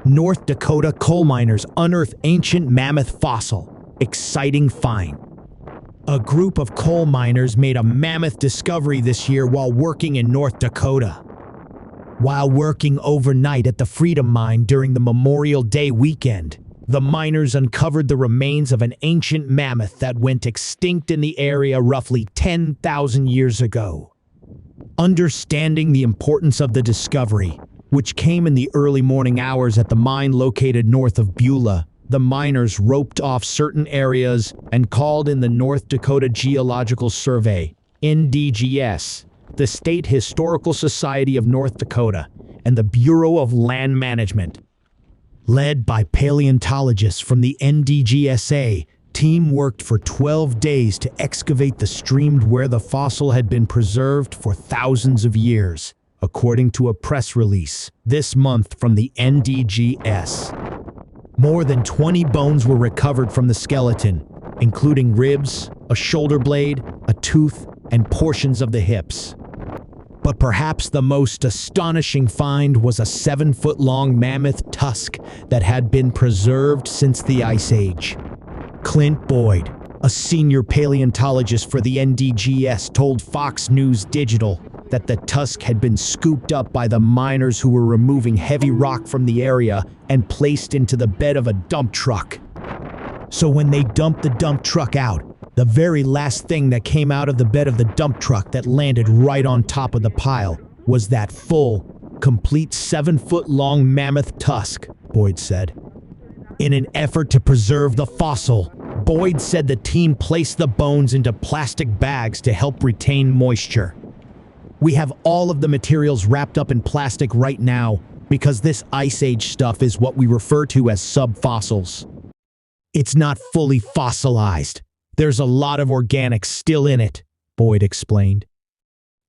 North Dakota coal miners unearth ancient mammoth fossil. Exciting find. A group of coal miners made a mammoth discovery this year while working in North Dakota. While working overnight at the Freedom Mine during the Memorial Day weekend, the miners uncovered the remains of an ancient mammoth that went extinct in the area roughly 10,000 years ago. Understanding the importance of the discovery, which came in the early morning hours at the mine located north of Beulah, the miners roped off certain areas and called in the North Dakota Geological Survey, NDGS, the State Historical Society of North Dakota, and the Bureau of Land Management. Led by paleontologists from the NDGSA, team worked for 12 days to excavate the stream where the fossil had been preserved for thousands of years, according to a press release this month from the NDGS. More than 20 bones were recovered from the skeleton, including ribs, a shoulder blade, a tooth, and portions of the hips. But perhaps the most astonishing find was a 7-foot-long mammoth tusk that had been preserved since the Ice Age. Clint Boyd, a senior paleontologist for the NDGS, told Fox News Digital that the tusk had been scooped up by the miners who were removing heavy rock from the area and placed into the bed of a dump truck. So when they dumped the dump truck out, the very last thing that came out of the bed of the dump truck that landed right on top of the pile was that full, complete 7-foot-long mammoth tusk, Boyd said. In an effort to preserve the fossil, Boyd said the team placed the bones into plastic bags to help retain moisture. We have all of the materials wrapped up in plastic right now because this Ice Age stuff is what we refer to as subfossils. It's not fully fossilized. There's a lot of organics still in it, Boyd explained.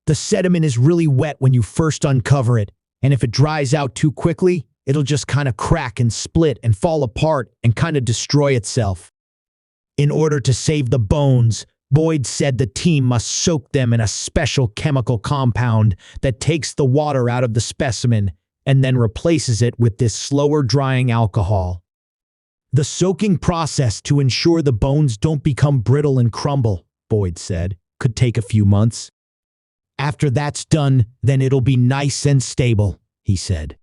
The sediment is really wet when you first uncover it, and if it dries out too quickly, it'll just kind of crack and split and fall apart and kind of destroy itself. In order to save the bones, Boyd said the team must soak them in a special chemical compound that takes the water out of the specimen and then replaces it with this slower-drying alcohol. The soaking process to ensure the bones don't become brittle and crumble, Boyd said, could take a few months. After that's done, then it'll be nice and stable, he said.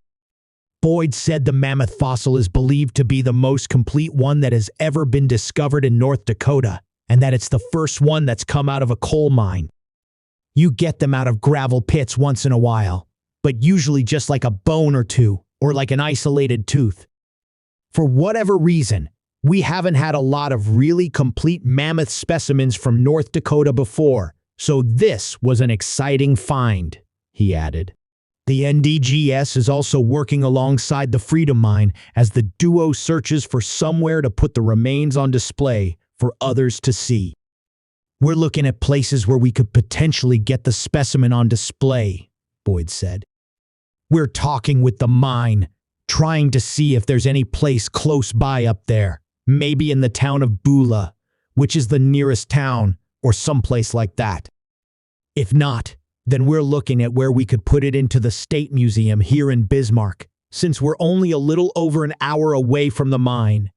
Boyd said the mammoth fossil is believed to be the most complete one that has ever been discovered in North Dakota, and that it's the first one that's come out of a coal mine. You get them out of gravel pits once in a while, but usually just like a bone or two, or like an isolated tooth. For whatever reason, we haven't had a lot of really complete mammoth specimens from North Dakota before, so this was an exciting find, he added. The NDGS is also working alongside the Freedom Mine as the duo searches for somewhere to put the remains on display for others to see. We're looking at places where we could potentially get the specimen on display, Boyd said. We're talking with the mine, trying to see if there's any place close by up there, maybe in the town of Beulah, which is the nearest town, or someplace like that. If not, then we're looking at where we could put it into the State Museum here in Bismarck, since we're only a little over an hour away from the mine.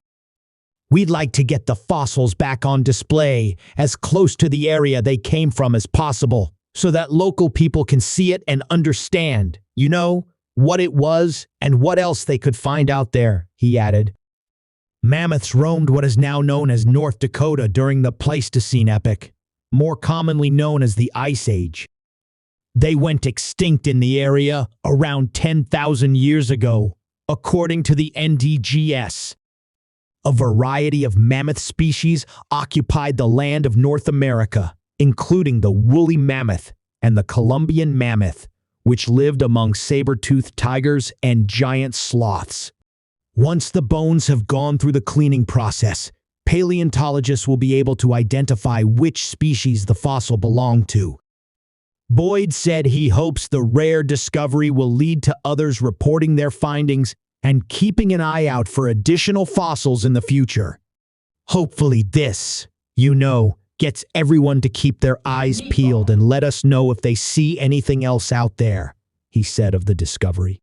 We'd like to get the fossils back on display as close to the area they came from as possible, so that local people can see it and understand, what it was and what else they could find out there, he added. Mammoths roamed what is now known as North Dakota during the Pleistocene epoch, more commonly known as the Ice Age. They went extinct in the area around 10,000 years ago, according to the NDGS. A variety of mammoth species occupied the land of North America, including the woolly mammoth and the Columbian mammoth, which lived among saber-toothed tigers and giant sloths. Once the bones have gone through the cleaning process, paleontologists will be able to identify which species the fossil belonged to. Boyd said he hopes the rare discovery will lead to others reporting their findings and keeping an eye out for additional fossils in the future. Hopefully this, gets everyone to keep their eyes peeled and let us know if they see anything else out there, he said of the discovery.